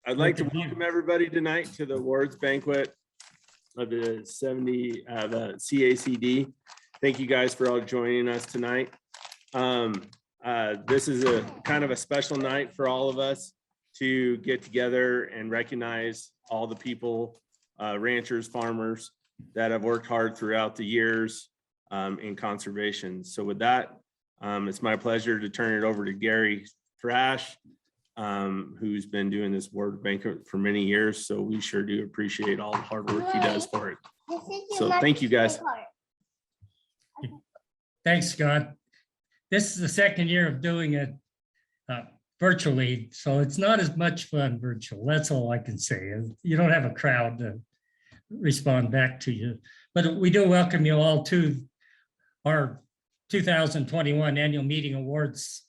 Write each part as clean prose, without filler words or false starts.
I'd like to welcome everybody tonight to the awards banquet of the the CACD. Thank you guys for all joining us tonight. This is a kind of a special night for all of us to get together and recognize all the people, ranchers, farmers that have worked hard throughout the years in conservation. So with that, it's my pleasure to turn it over to Gary Thrash, who's been doing this award banquet for many years. So we sure do appreciate all the hard work he does for it. So thank you guys. Thanks, Scott. This is the second year of doing it virtually, so it's not as much fun virtual. That's all I can say. You don't have a crowd to respond back to you. But we do welcome you all to our 2021 annual meeting awards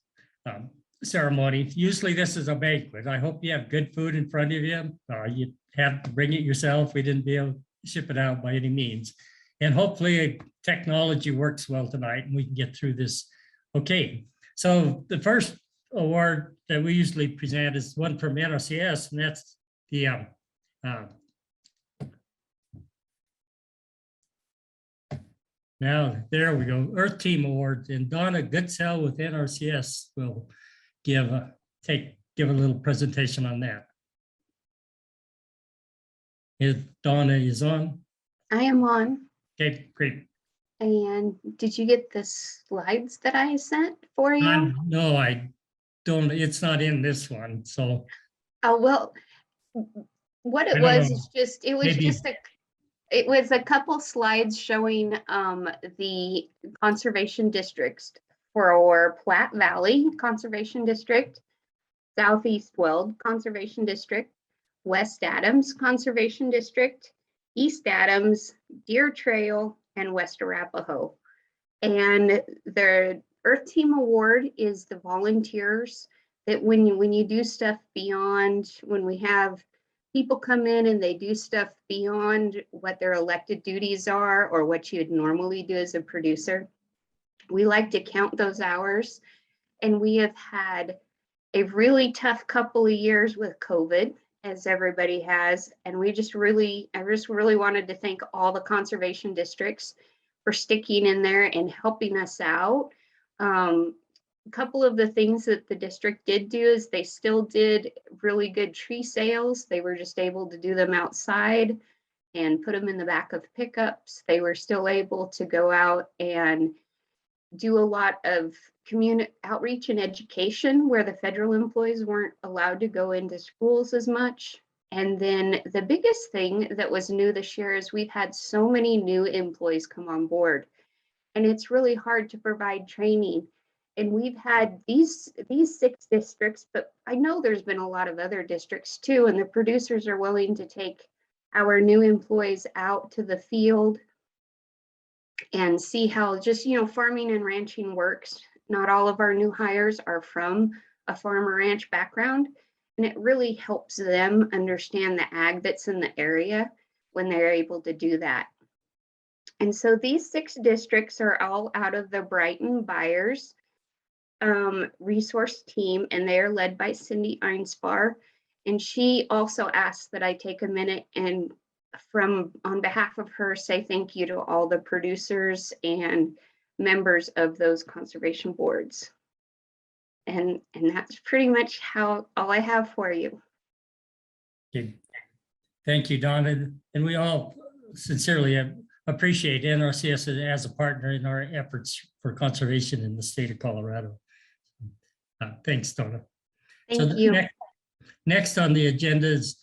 ceremony. Usually this is a banquet. I hope you have good food in front of you. You have to bring it yourself. We didn't be able to ship it out by any means. And hopefully technology works well tonight and we can get through this. Okay, so the first award that we usually present is one from NRCS, and that's the now there we go, Earth Team Award, and Donna Goodsell with NRCS will give a little presentation on that. If Donna is on. I am on. Okay, great. And did you get the slides that I sent for you? No, I don't. It's not in this one. So. Oh, well, what it was is just, it was Maybe. just it was a couple slides showing the conservation districts for Platte Valley Conservation District, Southeast Weld Conservation District, West Adams Conservation District, East Adams, Deer Trail, and West Arapahoe. And the Earth Team Award is the volunteers that when you do stuff beyond, when we have people come in and they do stuff beyond what their elected duties are or what you'd normally do as a producer, we like to count those hours. And we have had a really tough couple of years with COVID, as everybody has, and I just really wanted to thank all the conservation districts for sticking in there and helping us out. A couple of the things that the district did do is they still did really good tree sales. They were just able to do them outside and put them in the back of pickups. They were still able to go out and do a lot of community outreach and education where the federal employees weren't allowed to go into schools as much. And then the biggest thing that was new this year is we've had so many new employees come on board, and it's really hard to provide training. And we've had these 6 districts, but I know there's been a lot of other districts too, and the producers are willing to take our new employees out to the field and see how just, farming and ranching works. Not all of our new hires are from a farm or ranch background, and it really helps them understand the ag that's in the area when they're able to do that. And so these 6 districts are all out of the Brighton Buyers resource team, and they are led by Cindy Einspar. And she also asked that I take a minute and on behalf of her, say thank you to all the producers and members of those conservation boards. And that's pretty much all I have for you. Okay. Thank you, Donna. And we all sincerely appreciate NRCS as a partner in our efforts for conservation in the state of Colorado. Thanks, Donna. Thank you. Next on the agenda is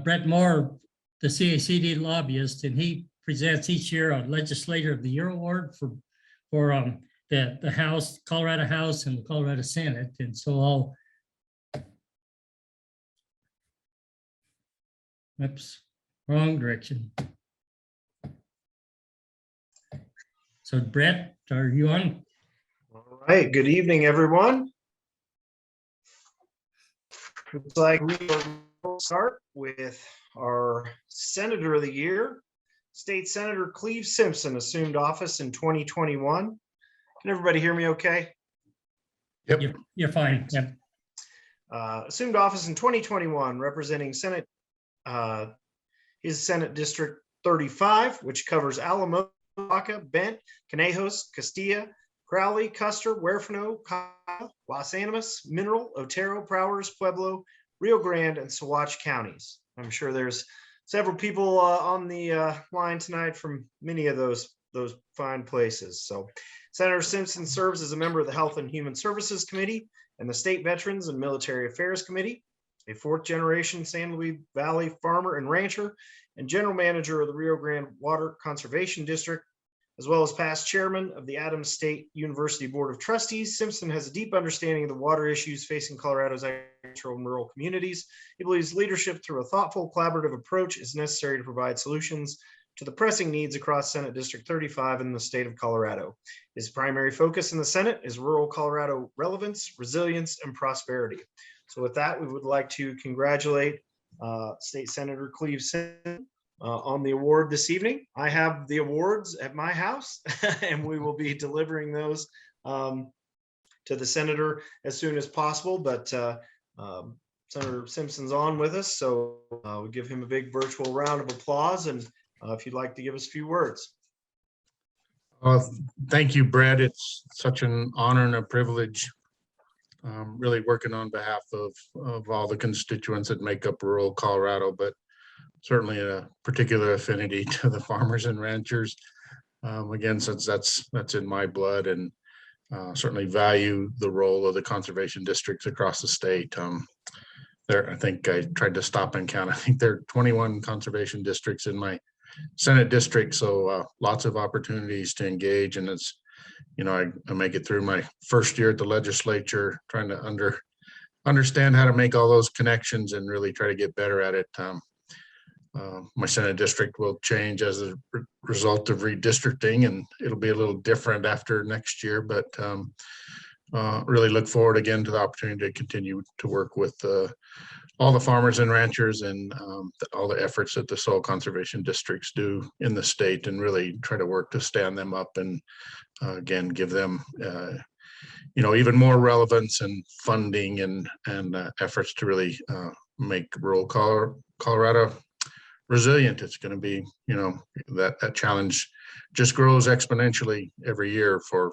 Brett Moore, the CACD lobbyist, and he presents each year a Legislator of the Year award for the House, Colorado House, and the Colorado Senate. And so oops, wrong direction. So Brett, are you on? All right, good evening, everyone. Looks like we will start with our Senator of the Year. State Senator Cleve Simpson assumed office in 2021. Can everybody hear me okay? Yep. You're fine. Yep. assumed office in 2021, representing his Senate District 35, which covers Alamo, Bent, Conejos, Castilla, Crowley, Custer, Huerfano, Los Animas, Mineral, Otero, Prowers, Pueblo, Rio Grande, and Saguache counties. I'm sure there's several people on the line tonight from many of those fine places. So Senator Simpson serves as a member of the Health and Human Services Committee and the State Veterans and Military Affairs Committee, a fourth-generation San Luis Valley farmer and rancher, and general manager of the Rio Grande Water Conservation District, as well as past chairman of the Adams State University Board of Trustees. Simpson has a deep understanding of the water issues facing Colorado's agricultural and rural communities. He believes leadership through a thoughtful, collaborative approach is necessary to provide solutions to the pressing needs across Senate District 35 in the state of Colorado. His primary focus in the Senate is rural Colorado relevance, resilience, and prosperity. So with that, we would like to congratulate State Senator Cleve Simpson on the award this evening. I have the awards at my house and we will be delivering those to the senator as soon as possible, but Senator Simpson's on with us, so we'll give him a big virtual round of applause, and if you'd like to give us a few words. Thank you, Brett. It's such an honor and a privilege, really working on behalf of all the constituents that make up rural Colorado, but certainly a particular affinity to the farmers and ranchers. Again, since that's in my blood, and certainly value the role of the conservation districts across the state. I think I tried to stop and count. I think there are 21 conservation districts in my Senate district, so lots of opportunities to engage. And it's, I make it through my first year at the legislature, trying to understand how to make all those connections and really try to get better at it. My Senate district will change as a result of redistricting, and it'll be a little different after next year, but really look forward again to the opportunity to continue to work with all the farmers and ranchers and all the efforts that the soil conservation districts do in the state, and really try to work to stand them up and again, give them even more relevance and funding and efforts to really make rural Colorado resilient. It's going to be, that challenge just grows exponentially every year for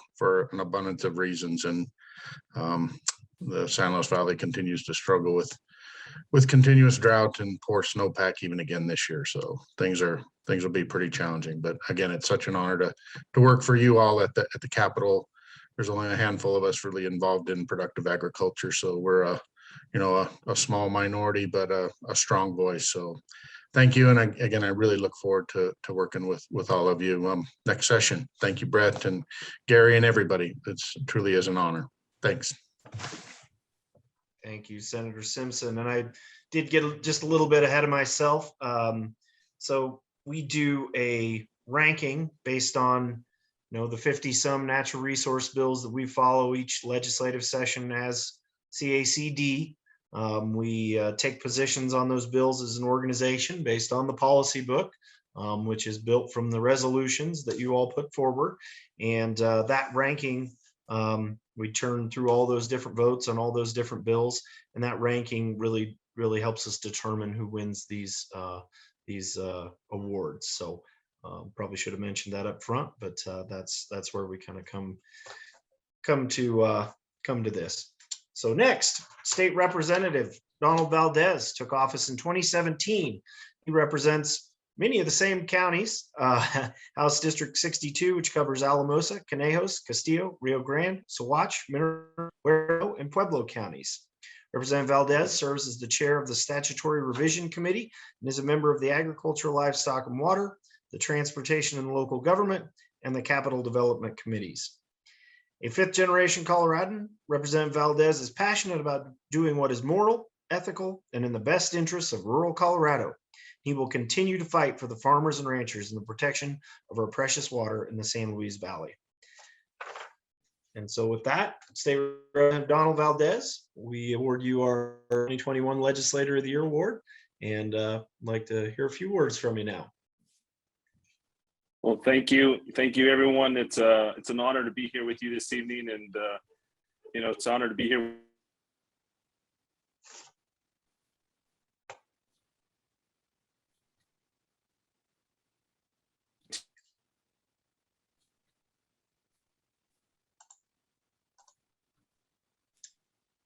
an abundance of reasons. And the San Luis Valley continues to struggle with continuous drought and poor snowpack even again this year. So things will be pretty challenging. But again, it's such an honor to work for you all at the Capitol. There's only a handful of us really involved in productive agriculture. So we're a small minority, but a strong voice. So thank you. And again, I really look forward to working with all of you next session. Thank you, Brett and Gary and everybody. It truly is an honor. Thanks. Thank you, Senator Simpson. And I did get just a little bit ahead of myself. So we do a ranking based on, the 50-some natural resource bills that we follow each legislative session as CACD. We take positions on those bills as an organization based on the policy book, which is built from the resolutions that you all put forward. And that ranking, we turn through all those different votes on all those different bills, and that ranking really helps us determine who wins these awards. So probably should have mentioned that up front, but that's where we kind of come to this. So next, State Representative Donald Valdez took office in 2017. He represents many of the same counties, House District 62, which covers Alamosa, Conejos, Castillo, Rio Grande, Saguache, Mineral, and Pueblo counties. Representative Valdez serves as the chair of the Statutory Revision Committee and is a member of the Agriculture, Livestock, and Water, the Transportation and Local Government, and the Capital Development Committees. A fifth-generation Coloradan, Representative Valdez is passionate about doing what is moral, ethical, and in the best interests of rural Colorado. He will continue to fight for the farmers and ranchers and the protection of our precious water in the San Luis Valley. And so with that, State Representative Donald Valdez, we award you our 2021 Legislator of the Year Award, and I'd like to hear a few words from you now. Well, thank you, everyone. It's an honor to be here with you this evening, and it's an honor to be here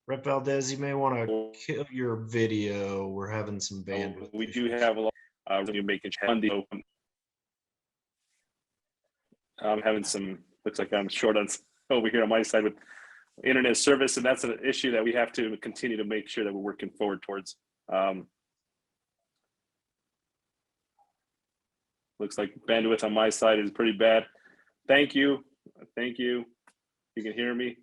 Rep Valdez, you may want to kill your video. We're having some bandwidth. We do issues. have a lot, you're making Monday open. I'm having some, looks like I'm short on over here on my side with internet service, and that's an issue that we have to continue to make sure that we're working forward towards. Looks like bandwidth on my side is pretty bad. Thank you. Thank you. You can hear me?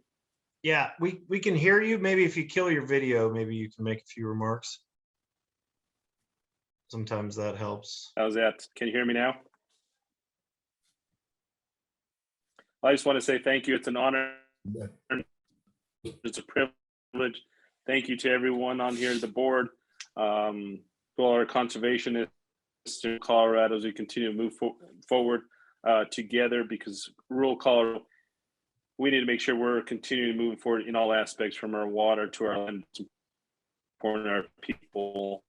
Yeah, we can hear you. Maybe if you kill your video, maybe you can make a few remarks. Sometimes that helps. How's that? Can you hear me now? I just want to say thank you. It's an honor. It's a privilege. Thank you to everyone on here, the board, to all our conservationists in Colorado as we continue to move forward together, because rural Colorado, we need to make sure we're continuing to move forward in all aspects, from our water to our land, supporting our people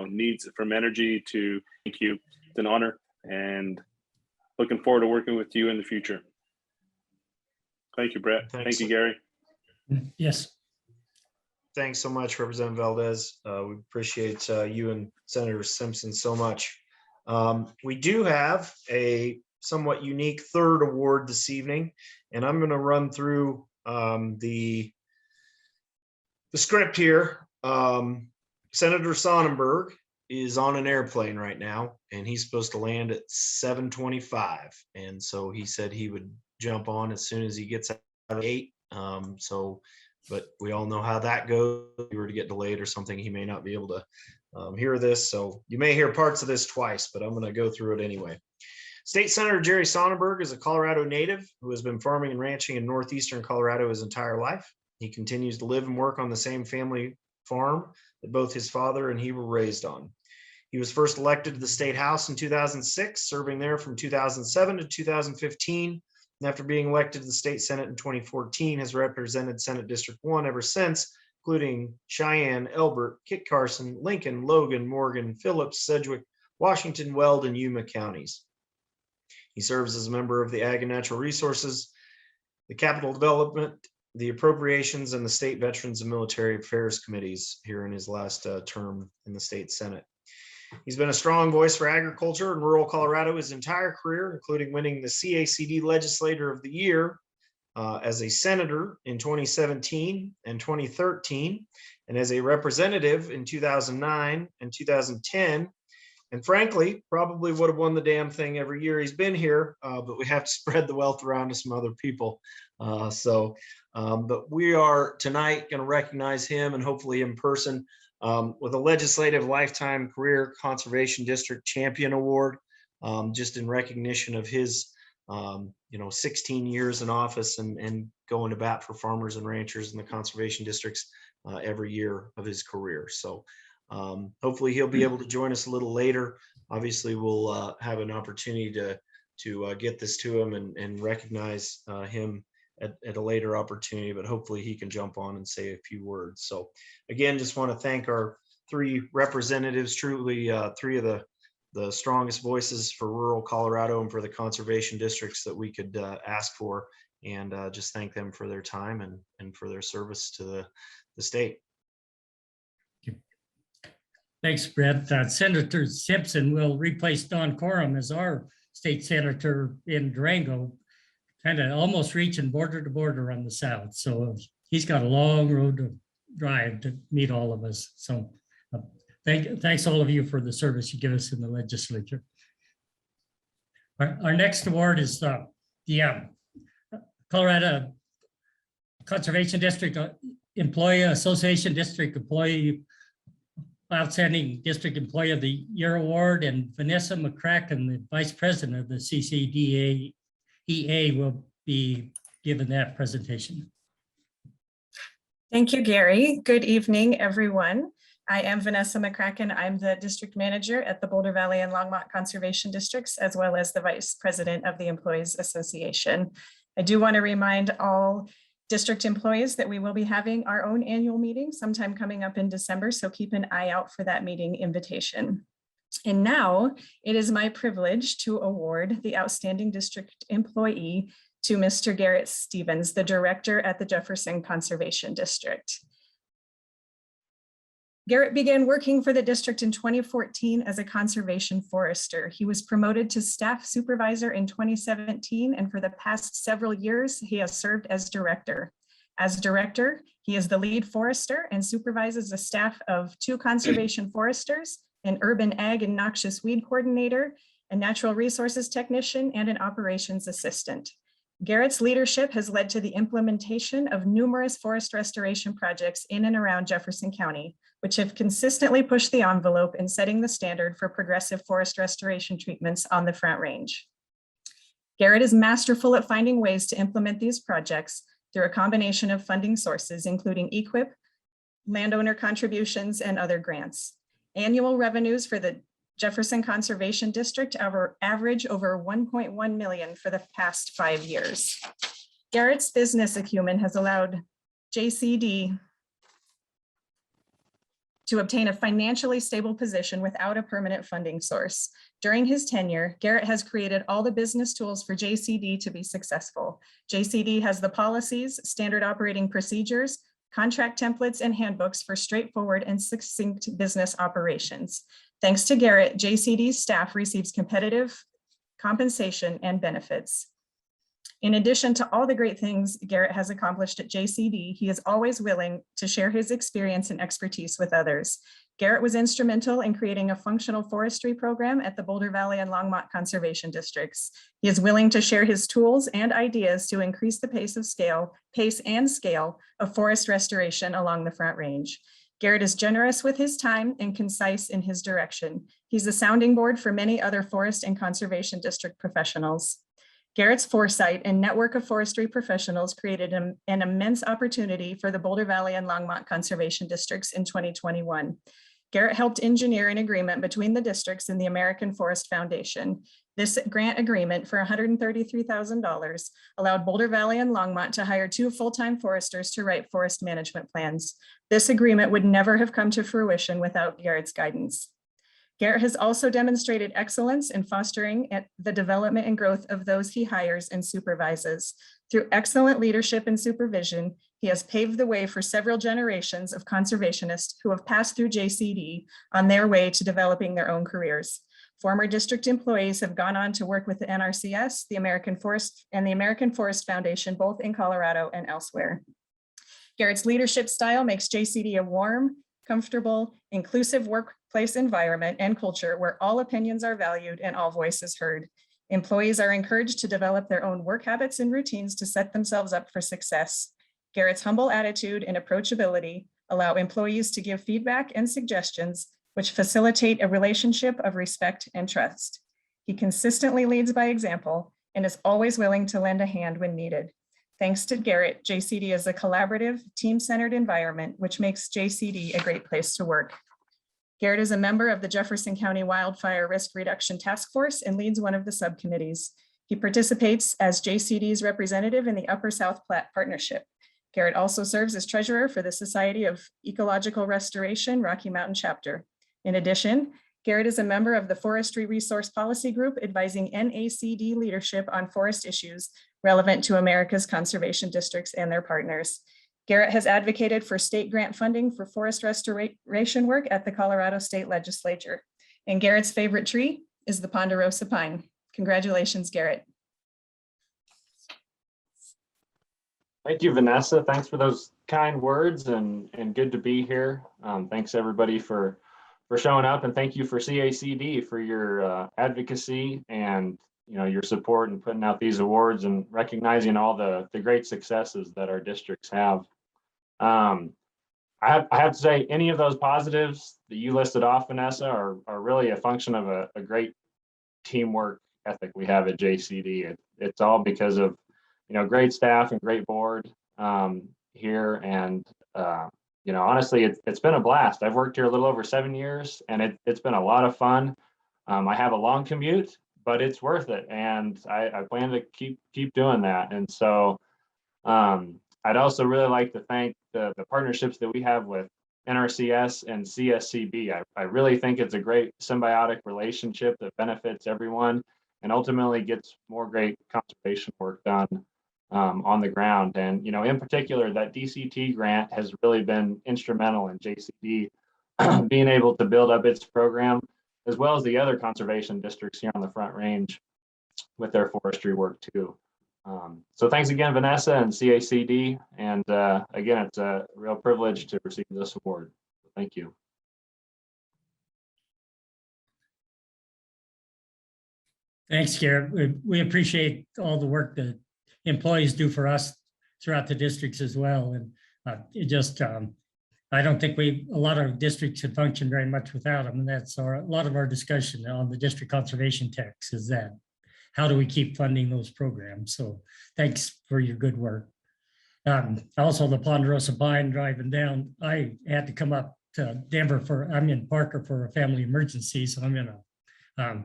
needs, from energy to. Thank you. It's an honor, and looking forward to working with you in the future. Thank you, Brett. Thanks. Thank you, Gary. Yes. Thanks so much, Representative Valdez. We appreciate you and Senator Simpson so much. We do have a somewhat unique third award this evening, and I'm going to run through the script here. Senator Sonnenberg is on an airplane right now, and he's supposed to land at 7:25, and so he said he would jump on as soon as he gets out of 8. But we all know how that goes. If he were to get delayed or something, he may not be able to hear this. So you may hear parts of this twice, but I'm going to go through it anyway. State Senator Jerry Sonnenberg is a Colorado native who has been farming and ranching in northeastern Colorado his entire life. He continues to live and work on the same family farm that both his father and he were raised on. He was first elected to the state house in 2006, serving there from 2007 to 2015. And after being elected to the state senate in 2014, has represented Senate District 1 ever since, including Cheyenne, Elbert, Kit Carson, Lincoln, Logan, Morgan, Phillips, Sedgwick, Washington, Weld, and Yuma counties. He serves as a member of the Ag and Natural Resources, the Capital Development, the Appropriations, and the State Veterans and Military Affairs Committees here in his last term in the state senate. He's been a strong voice for agriculture in rural Colorado his entire career, including winning the CACD Legislator of the Year as a senator in 2017 and 2013, and as a representative in 2009 and 2010. And frankly, probably would have won the damn thing every year he's been here, but we have to spread the wealth around to some other people. But we are tonight going to recognize him, and hopefully in person, with a Legislative Lifetime Career Conservation District Champion Award, just in recognition of his 16 years in office and going to bat for farmers and ranchers in the conservation districts every year of his career. So hopefully he'll be able to join us a little later. Obviously, we'll have an opportunity to get this to him and recognize him at a later opportunity, but hopefully he can jump on and say a few words. So again, just want to thank our 3 representatives, truly 3 of the strongest voices for rural Colorado and for the conservation districts that we could ask for, and just thank them for their time and for their service to the state. Thanks, Brett. Senator Simpson will replace Don Coram as our state senator in Durango, kind of almost reaching border to border on the south. So he's got a long road to drive to meet all of us. So thanks all of you for the service you give us in the legislature. Our next award is the Colorado Conservation District Employee Association District Employee Outstanding District Employee of the Year Award, and Vanessa McCracken, the Vice President of the CCDA EA, will be given that presentation. Thank you, Gary. Good evening, everyone. I am Vanessa McCracken. I'm the district manager at the Boulder Valley and Longmont Conservation Districts, as well as the vice president of the Employees Association. I do want to remind all district employees that we will be having our own annual meeting sometime coming up in December, so keep an eye out for that meeting invitation. And now it is my privilege to award the Outstanding District Employee to Mr. Garrett Stevens, the Director at the Jefferson Conservation District. Garrett began working for the district in 2014 as a conservation forester. He was promoted to staff supervisor in 2017, and for the past several years, he has served as director. As director, he is the lead forester and supervises a staff of 2 conservation foresters, an urban ag and noxious weed coordinator, a natural resources technician, and an operations assistant. Garrett's leadership has led to the implementation of numerous forest restoration projects in and around Jefferson County, which have consistently pushed the envelope in setting the standard for progressive forest restoration treatments on the Front Range. Garrett is masterful at finding ways to implement these projects through a combination of funding sources, including EQIP, landowner contributions, and other grants. Annual revenues for the Jefferson Conservation District average over 1.1 million for the past 5 years. Garrett's business acumen has allowed JCD to obtain a financially stable position without a permanent funding source. During his tenure, Garrett has created all the business tools for JCD to be successful. JCD has the policies, standard operating procedures, contract templates, and handbooks for straightforward and succinct business operations. Thanks to Garrett, JCD's staff receives competitive compensation and benefits. In addition to all the great things Garrett has accomplished at JCD, he is always willing to share his experience and expertise with others. Garrett was instrumental in creating a functional forestry program at the Boulder Valley and Longmont Conservation Districts. He is willing to share his tools and ideas to increase the pace and scale of forest restoration along the Front Range. Garrett is generous with his time and concise in his direction. He's a sounding board for many other forest and conservation district professionals. Garrett's foresight and network of forestry professionals created an immense opportunity for the Boulder Valley and Longmont Conservation Districts in 2021. Garrett helped engineer an agreement between the districts and the American Forest Foundation. This grant agreement for $133,000 allowed Boulder Valley and Longmont to hire 2 full-time foresters to write forest management plans. This agreement would never have come to fruition without Garrett's guidance. Garrett has also demonstrated excellence in fostering the development and growth of those he hires and supervises. Through excellent leadership and supervision, he has paved the way for several generations of conservationists who have passed through JCD on their way to developing their own careers. Former district employees have gone on to work with the NRCS, the American Forest, and the American Forest Foundation, both in Colorado and elsewhere. Garrett's leadership style makes JCD a warm, comfortable, inclusive workplace environment and culture where all opinions are valued and all voices heard. Employees are encouraged to develop their own work habits and routines to set themselves up for success. Garrett's humble attitude and approachability allow employees to give feedback and suggestions, which facilitate a relationship of respect and trust. He consistently leads by example and is always willing to lend a hand when needed. Thanks to Garrett, JCD is a collaborative, team-centered environment, which makes JCD a great place to work. Garrett is a member of the Jefferson County Wildfire Risk Reduction Task Force and leads one of the subcommittees. He participates as JCD's representative in the Upper South Platte Partnership. Garrett also serves as treasurer for the Society of Ecological Restoration Rocky Mountain Chapter. In addition, Garrett is a member of the Forestry Resource Policy Group advising NACD leadership on forest issues relevant to America's conservation districts and their partners. Garrett has advocated for state grant funding for forest restoration work at the Colorado State Legislature. And Garrett's favorite tree is the ponderosa pine. Congratulations, Garrett. Thank you, Vanessa. Thanks for those kind words and good to be here. Thanks everybody for showing up, and thank you for CACD for your advocacy and your support and putting out these awards and recognizing all the great successes that our districts have. I have to say, any of those positives that you listed off, Vanessa, are really a function of a great teamwork ethic we have at JCD. It's all because of great staff and great board here, and honestly, it's been a blast. I've worked here a little over 7 years, and it's been a lot of fun. I have a long commute, but it's worth it, and I plan to keep doing that. And so I'd also really like to thank the partnerships that we have with NRCS and CSCB. I really think it's a great symbiotic relationship that benefits everyone and ultimately gets more great conservation work done on the ground. And, you know, in particular, that DCT grant has really been instrumental in JCD being able to build up its program, as well as the other conservation districts here on the Front Range with their forestry work too. So thanks again, Vanessa and CACD. And again, it's a real privilege to receive this award. Thank you. Thanks, Garrett. We appreciate all the work that employees do for us throughout the districts as well. And it just, I don't think a lot of districts have functioned very much without them. And that's a lot of our discussion on the district conservation tax is that, how do we keep funding those programs? So thanks for your good work. Also the Ponderosa Pine driving down, I had to come up to Denver I'm in Parker for a family emergency. So I'm in a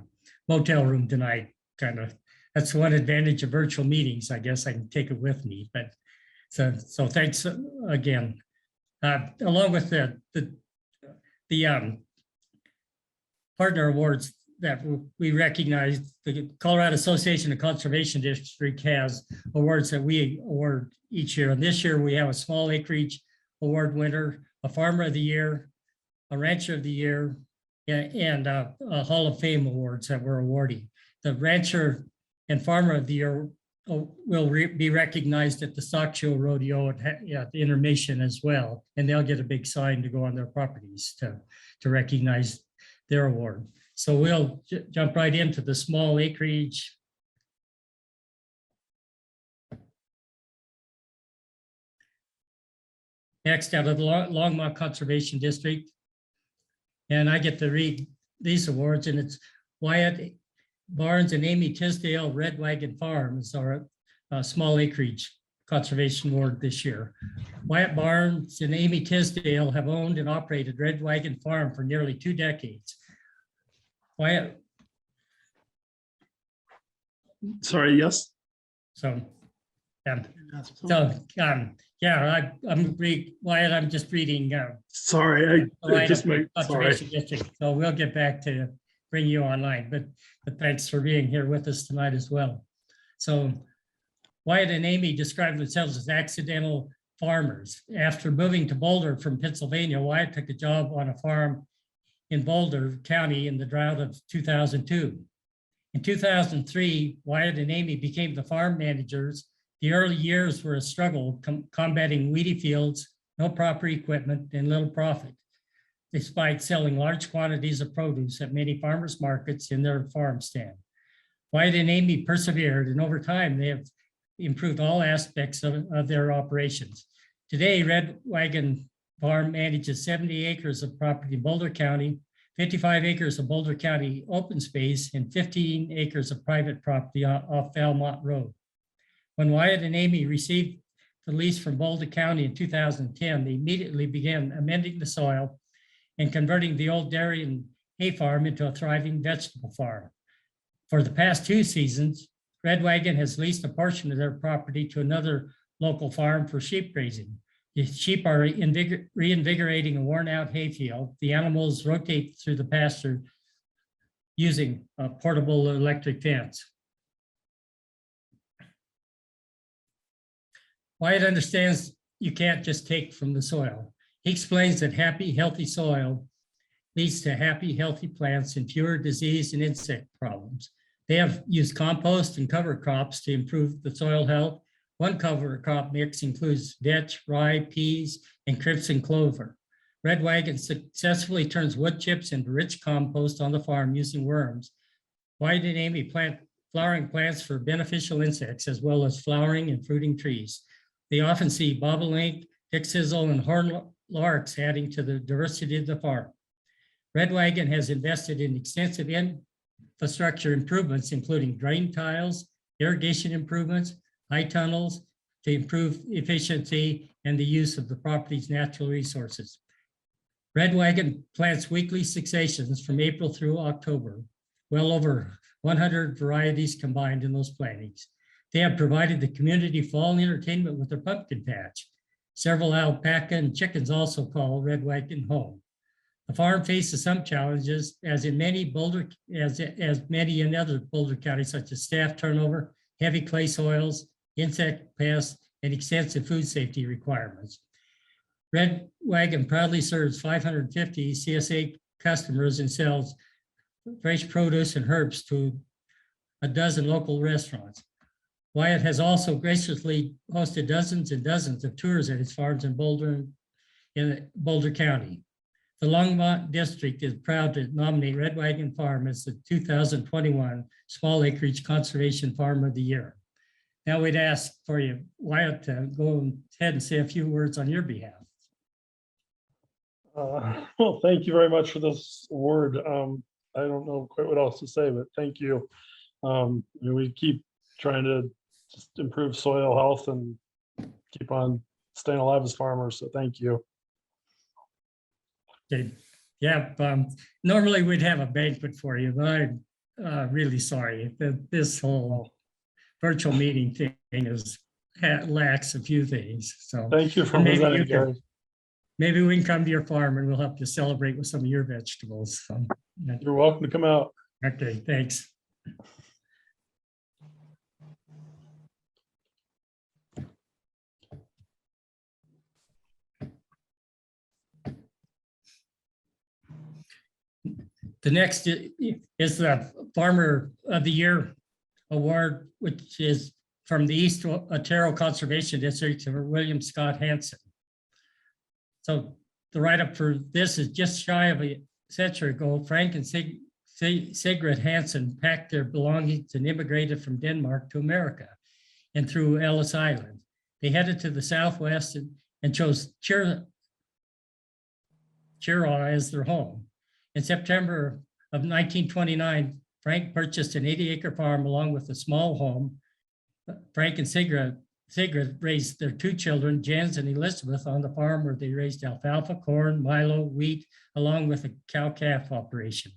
motel room tonight, kind of. That's one advantage of virtual meetings. I guess I can take it with me, but so thanks again. Along with the partner awards that we recognize, the Colorado Association of Conservation District has awards that we award each year. And this year we have a small acreage award winner, a farmer of the year, a rancher of the year, and a Hall of Fame awards that we're awarding. The rancher and farmer of the year will be recognized at the Stock Show Rodeo at the intermission as well. And they'll get a big sign to go on their properties to recognize their award. So we'll jump right into the small acreage. Next, out of the Longmont Conservation District. And I get to read these awards, and it's Wyatt Barnes and Amy Tisdale Red Wagon Farms are a small acreage conservation award this year. Wyatt Barnes and Amy Tisdale have owned and operated Red Wagon Farm for nearly 2 decades. Wyatt. Sorry, yes. So, yeah, Wyatt, I'm just reading. Sorry, I just made, sorry. Conservation District. So we'll get back to bring you online, but thanks for being here with us tonight as well. So Wyatt and Amy described themselves as accidental farmers. After moving to Boulder from Pennsylvania, Wyatt took a job on a farm in Boulder County in the drought of 2002. In 2003, Wyatt and Amy became the farm managers. The early years were a struggle combating weedy fields, no proper equipment, and little profit, despite selling large quantities of produce at many farmers markets in their farm stand. Wyatt and Amy persevered, and over time, they have improved all aspects of their operations. Today, Red Wagon Farm manages 70 acres of property in Boulder County, 55 acres of Boulder County open space, and 15 acres of private property off Valmont Road. When Wyatt and Amy received the lease from Boulder County in 2010, they immediately began amending the soil and converting the old dairy and hay farm into a thriving vegetable farm. For the past 2 seasons, Red Wagon has leased a portion of their property to another local farm for sheep grazing. The sheep are reinvigorating a worn-out hayfield. The animals rotate through the pasture using a portable electric fence. Wyatt understands you can't just take from the soil. He explains that happy, healthy soil leads to happy, healthy plants and fewer disease and insect problems. They have used compost and cover crops to improve the soil health. One cover crop mix includes vetch, rye, peas, and crimson clover. Red Wagon successfully turns wood chips into rich compost on the farm using worms. Wyatt and Amy plant flowering plants for beneficial insects as well as flowering and fruiting trees. They often see bobolink, dickcissel, and horned larks adding to the diversity of the farm. Red Wagon has invested in extensive infrastructure improvements, including drain tiles, irrigation improvements, high tunnels to improve efficiency and the use of the property's natural resources. Red Wagon plants weekly successions from April through October, well over 100 varieties combined in those plantings. They have provided the community fall entertainment with their pumpkin patch. Several alpaca and chickens also call Red Wagon home. The farm faces some challenges, as many in other Boulder counties, such as staff turnover, heavy clay soils, insect pests, and extensive food safety requirements. Red Wagon proudly serves 550 CSA customers and sells fresh produce and herbs to a dozen local restaurants. Wyatt has also graciously hosted dozens and dozens of tours at his farms in Boulder County. The Longmont District is proud to nominate Red Wagon Farm as the 2021 Small Acreage Conservation Farm of the Year. Now we'd ask for you, Wyatt, to go ahead and say a few words on your behalf. Well, thank you very much for this award. I don't know quite what else to say, but thank you. We keep trying to just improve soil health and keep on staying alive as farmers. So thank you. Okay. Yeah, normally we'd have a banquet for you, but I'm really sorry that this whole virtual meeting thing lacks a few things. So Thank you for maybe presenting, you can- Gary. maybe we can come to your farm and we'll help you celebrate with some of your vegetables. So, You're welcome to come out. okay, thanks. The next is the Farmer of the Year Award, which is from the East Otero Conservation District for William Scott Hansen. So the write-up for this is just shy of a century ago. Frank and Sigrid Hansen packed their belongings and immigrated from Denmark to America and through Ellis Island. They headed to the southwest and chose Chiraw as their home. In September of 1929, Frank purchased an 80-acre farm along with a small home. Frank and Sigrid raised their two children, Jens and Elizabeth, on the farm where they raised alfalfa, corn, milo, wheat, along with a cow-calf operation.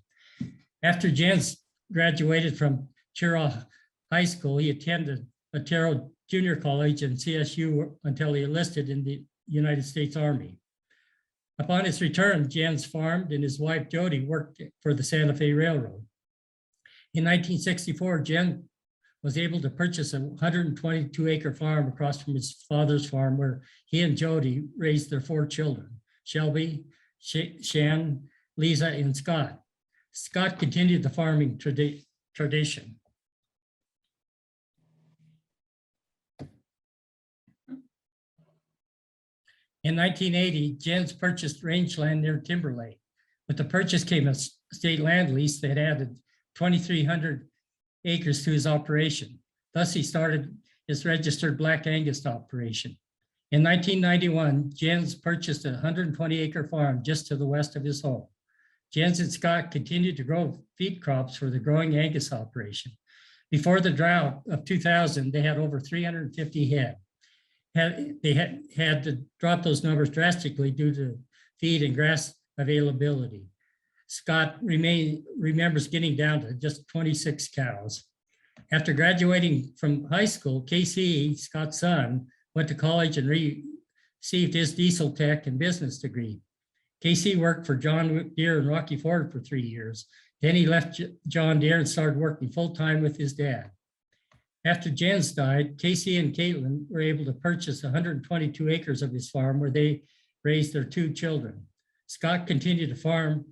After Jens graduated from Chiraw High School, he attended Otero Junior College and CSU until he enlisted in the United States Army. Upon his return, Jens farmed and his wife Jody worked for the Santa Fe Railroad. In 1964, Jens was able to purchase a 122-acre farm across from his father's farm where he and Jody raised their four children, Shelby, Shan, Lisa, and Scott. Scott continued the farming tradition. In 1980, Jens purchased rangeland near Timber Lake. With the purchase came a state land lease that added 2,300 acres to his operation. Thus, he started his registered Black Angus operation. In 1991, Jens purchased a 120-acre farm just to the west of his home. Jens and Scott continued to grow feed crops for the growing Angus operation. Before the drought of 2000, they had over 350 head. They had to drop those numbers drastically due to feed and grass availability. Scott remembers getting down to just 26 cows. After graduating from high school, KC, Scott's son, went to college and received his diesel tech and business degree. KC worked for John Deere and Rocky Ford for 3 years. Then he left John Deere and started working full-time with his dad. After Jens died, Casey and Caitlin were able to purchase 122 acres of his farm where they raised their two children. Scott continued to farm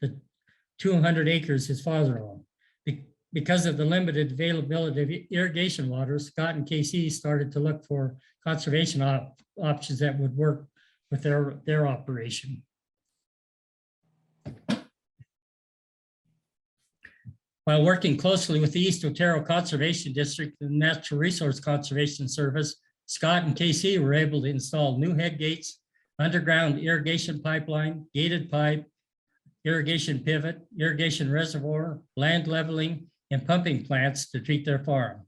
the 200 acres his father owned. Because of the limited availability of irrigation water, Scott and Casey started to look for conservation options that would work with their operation. While working closely with the East Otero Conservation District and Natural Resource Conservation Service, Scott and KC were able to install new head gates, underground irrigation pipeline, gated pipe, irrigation pivot, irrigation reservoir, land leveling, and pumping plants to treat their farm.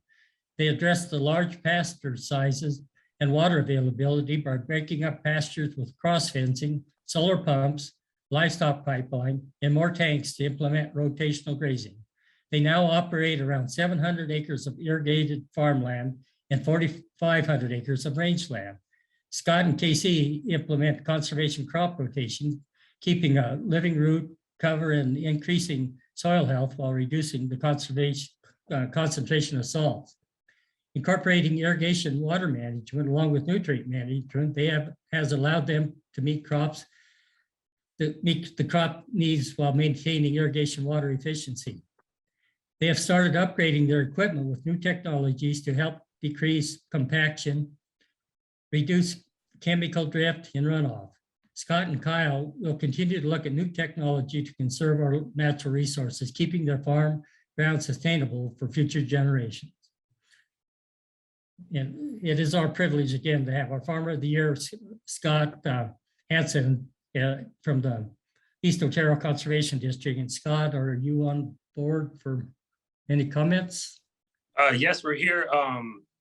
They addressed the large pasture sizes and water availability by breaking up pastures with cross fencing, solar pumps, livestock pipeline, and more tanks to implement rotational grazing. They now operate around 700 acres of irrigated farmland and 4,500 acres of rangeland. Scott and KC implement conservation crop rotation, keeping a living root cover and increasing soil health while reducing the concentration of salts. Incorporating irrigation water management along with nutrient management, has allowed them to meet the crop needs while maintaining irrigation water efficiency. They have started upgrading their equipment with new technologies to help decrease compaction, reduce chemical drift and runoff. Scott and Kyle will continue to look at new technology to conserve our natural resources, keeping their farm ground sustainable for future generations. And it is our privilege again to have our Farmer of the Year, Scott Hansen from the East Otero Conservation District. And Scott, are you on board for any comments? Yes, we're here.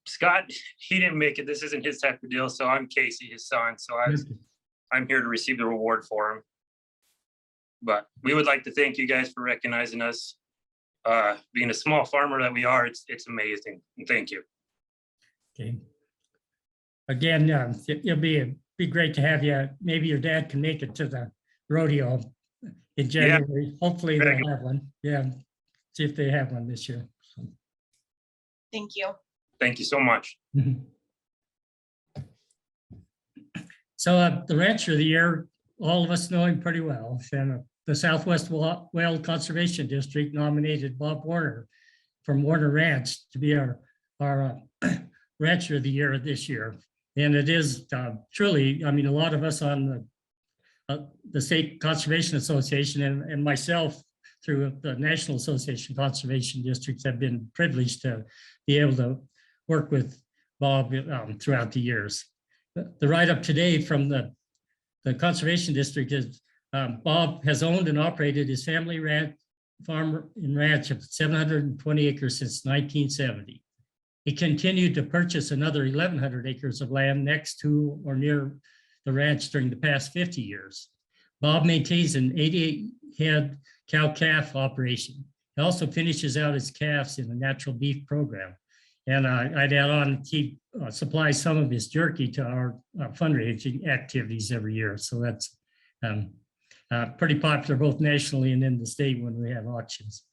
Scott, he didn't make it. This isn't his type of deal. So I'm Casey, his son. So I'm here to receive the reward for him. But we would like to thank you guys for recognizing us. Being a small farmer that we are, it's amazing. And thank you. Okay. Again, it'll be great to have you. Maybe your dad can make it to the rodeo in January. Hopefully they'll have one. Yeah. See if they have one this year. Thank you. Thank you so much. So the Rancher of the Year, all of us know him pretty well. And the Southwest Whale Conservation District nominated Bob Warner from Warner Ranch to be our Rancher of the Year this year. And it is truly, I mean, a lot of us on the State Conservation Association and myself through the National Association of Conservation Districts have been privileged to be able to work with Bob throughout the years. The write-up today from the Conservation District is Bob has owned and operated his family farm and ranch of 720 acres since 1970. He continued to purchase another 1,100 acres of land next to or near the ranch during the past 50 years. Bob maintains an 88-head cow-calf operation. He also finishes out his calves in a natural beef program. And I'd add on, he supplies some of his jerky to our fundraising activities every year. So that's pretty popular both nationally and in the state when we have auctions.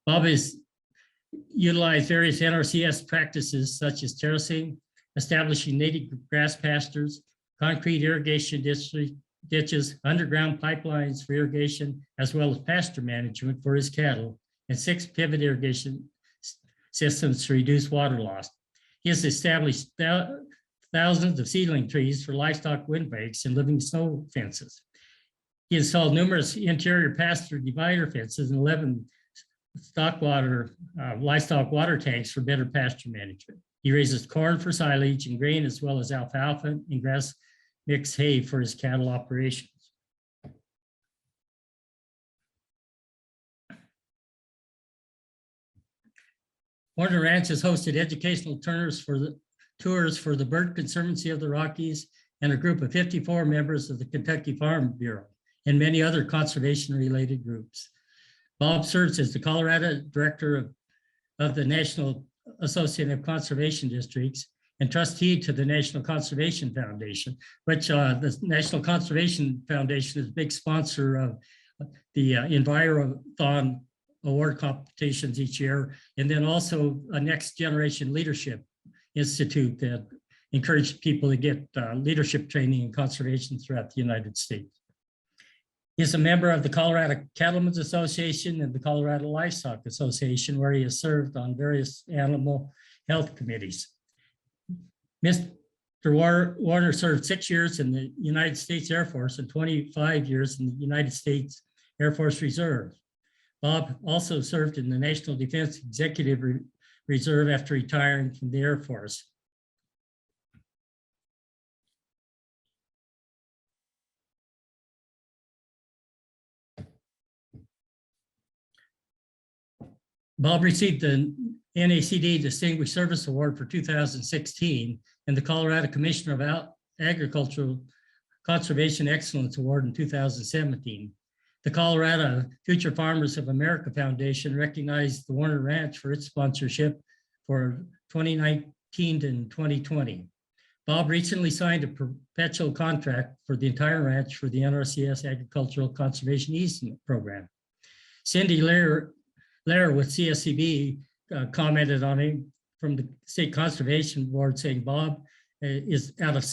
Bob has utilized various NRCS practices such as terracing, establishing native grass pastures, concrete irrigation ditches, underground pipelines for irrigation, as well as pasture management for his cattle, and 6 pivot irrigation systems to reduce water loss. He has established thousands of seedling trees for livestock windbreaks and living snow fences. He installed numerous interior pasture divider fences and 11 livestock water tanks for better pasture management. He raises corn for silage and grain, as well as alfalfa and grass mixed hay for his cattle operations. Warner Ranch has hosted educational tours for the Bird Conservancy of the Rockies and a group of 54 members of the Kentucky Farm Bureau and many other conservation-related groups. Bob serves as the Colorado Director of the National Association of Conservation Districts and trustee to the National Conservation Foundation, which the National Conservation Foundation is a big sponsor of the Envirothon award competitions each year, and then also a Next Generation Leadership Institute that encourages people to get leadership training in conservation throughout the United States. He's a member of the Colorado Cattlemen's Association and the Colorado Livestock Association, where he has served on various animal health committees. Mr. Warner served 6 years in the United States Air Force and 25 years in the United States Air Force Reserve. Bob also served in the National Defense Executive Reserve after retiring from the Air Force. Bob received the NACD Distinguished Service Award for 2016 and the Colorado Commissioner of Agricultural Conservation Excellence Award in 2017. The Colorado Future Farmers of America Foundation recognized the Warner Ranch for its sponsorship for 2019 and 2020. Bob recently signed a perpetual contract for the entire ranch for the NRCS Agricultural Conservation Easement Program. Cindy Lair with CSCB commented on him from the State Conservation Board saying Bob is out of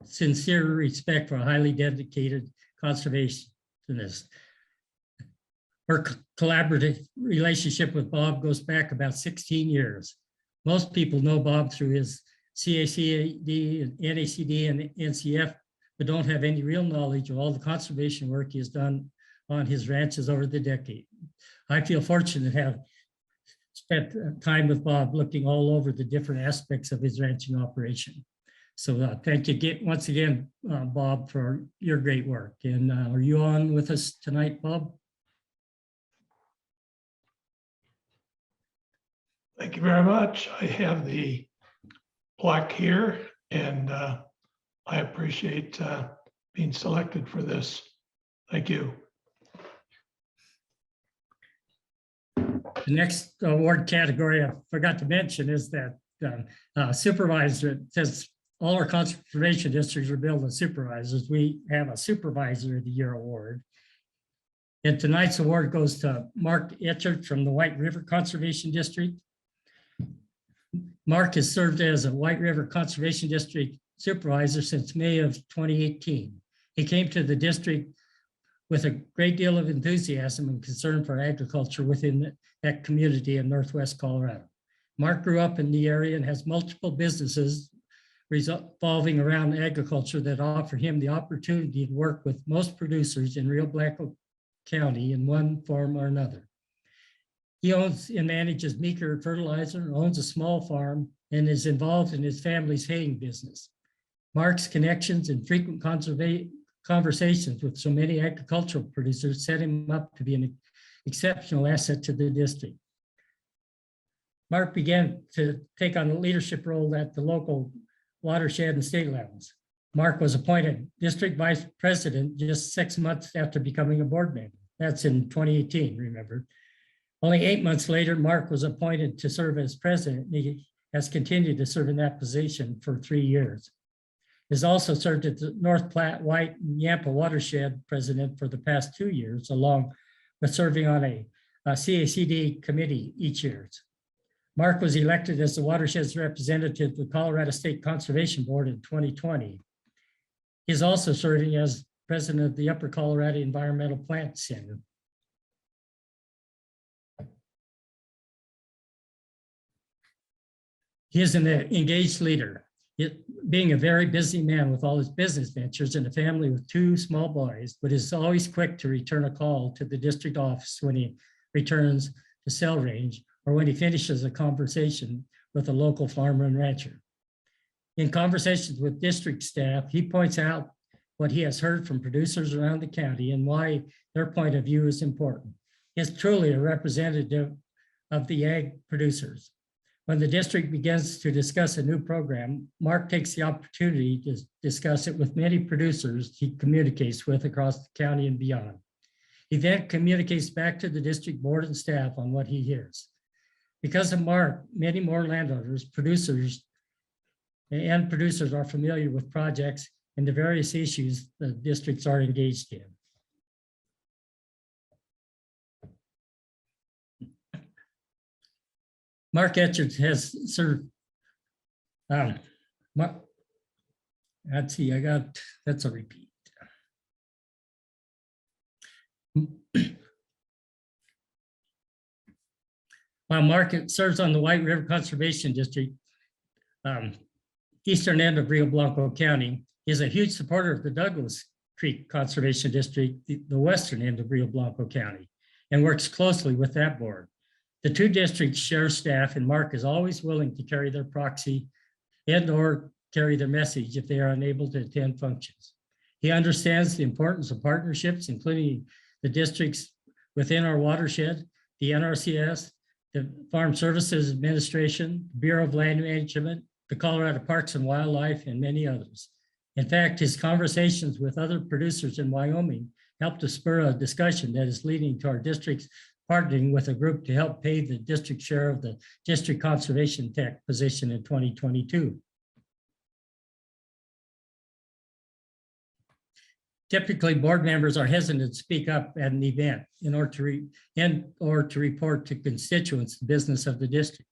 sincere respect for a highly dedicated conservationist. Her collaborative relationship with Bob goes back about 16 years. Most people know Bob through his CACD, and NACD, and NCF, but don't have any real knowledge of all the conservation work he has done on his ranches over the decade. I feel fortunate to have spent time with Bob looking all over the different aspects of his ranching operation. So thank you once again, Bob, for your great work. And are you on with us tonight, Bob? Thank you very much. I have the plaque here, and I appreciate being selected for this. Thank you. The next award category I forgot to mention is that supervisor. It says all our conservation districts are built with supervisors. We have a Supervisor of the Year award. And tonight's award goes to Mark Etchert from the White River Conservation District. Mark has served as a White River Conservation District Supervisor since May of 2018. He came to the district with a great deal of enthusiasm and concern for agriculture within that community in Northwest Colorado. Mark grew up in the area and has multiple businesses revolving around agriculture that offer him the opportunity to work with most producers in Rio Blanco County in one form or another. He owns and manages Meeker Fertilizer, owns a small farm, and is involved in his family's haying business. Mark's connections and frequent conversations with so many agricultural producers set him up to be an exceptional asset to the district. Mark began to take on a leadership role at the local watershed and state levels. Mark was appointed district vice president just 6 months after becoming a board member. That's in 2018, remember. Only 8 months later, Mark was appointed to serve as president. He has continued to serve in that position for 3 years. He's also served as the North Platte, White, and Yampa watershed president for the past 2 years, along with serving on a CACD committee each year. Mark was elected as the watershed's representative to the Colorado State Conservation Board in 2020. He's also serving as president of the Upper Colorado Environmental Plant Center. He is an engaged leader, being a very busy man with all his business ventures and a family with 2 small boys, but is always quick to return a call to the district office when he returns to cell range or when he finishes a conversation with a local farmer and rancher. In conversations with district staff, he points out what he has heard from producers around the county and why their point of view is important. He is truly a representative of the ag producers. When the district begins to discuss a new program, Mark takes the opportunity to discuss it with many producers he communicates with across the county and beyond. He then communicates back to the district board and staff on what he hears. Because of Mark, many more landowners, producers are familiar with projects and the various issues the districts are engaged in. Mark Etchert has served, let's see, that's a repeat. While Mark serves on the White River Conservation District, eastern end of Rio Blanco County, he is a huge supporter of the Douglas Creek Conservation District, the western end of Rio Blanco County, and works closely with that board. The 2 districts share staff, and Mark is always willing to carry their proxy and or carry their message if they are unable to attend functions. He understands the importance of partnerships, including the districts within our watershed, the NRCS, the Farm Services Administration, Bureau of Land Management, the Colorado Parks and Wildlife, and many others. In fact, his conversations with other producers in Wyoming helped to spur a discussion that is leading to our district's partnering with a group to help pay the district share of the district conservation tech position in 2022. Typically, board members are hesitant to speak up at an event in order to report to constituents the business of the district.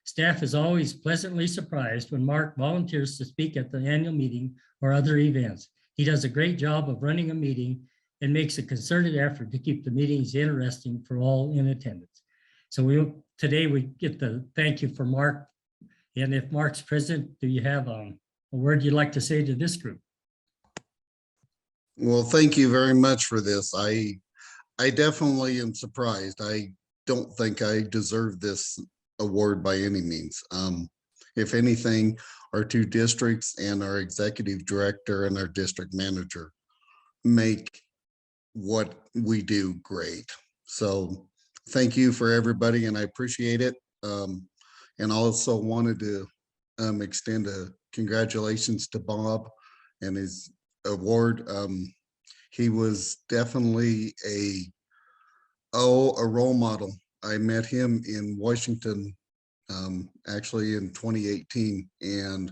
Staff is always pleasantly surprised when Mark volunteers to speak at the annual meeting or other events. He does a great job of running a meeting and makes a concerted effort to keep the meetings interesting for all in attendance. So today we get the thank you for Mark. And if Mark's present, do you have a word you'd like to say to this group? Well, thank you very much for this. I definitely am surprised. I don't think I deserve this award by any means. If anything, our two districts and our executive director and our district manager make what we do great. So thank you for everybody, and I appreciate it. And also wanted to extend a congratulations to Bob and his award. He was definitely a role model. I met him in Washington, actually in 2018, and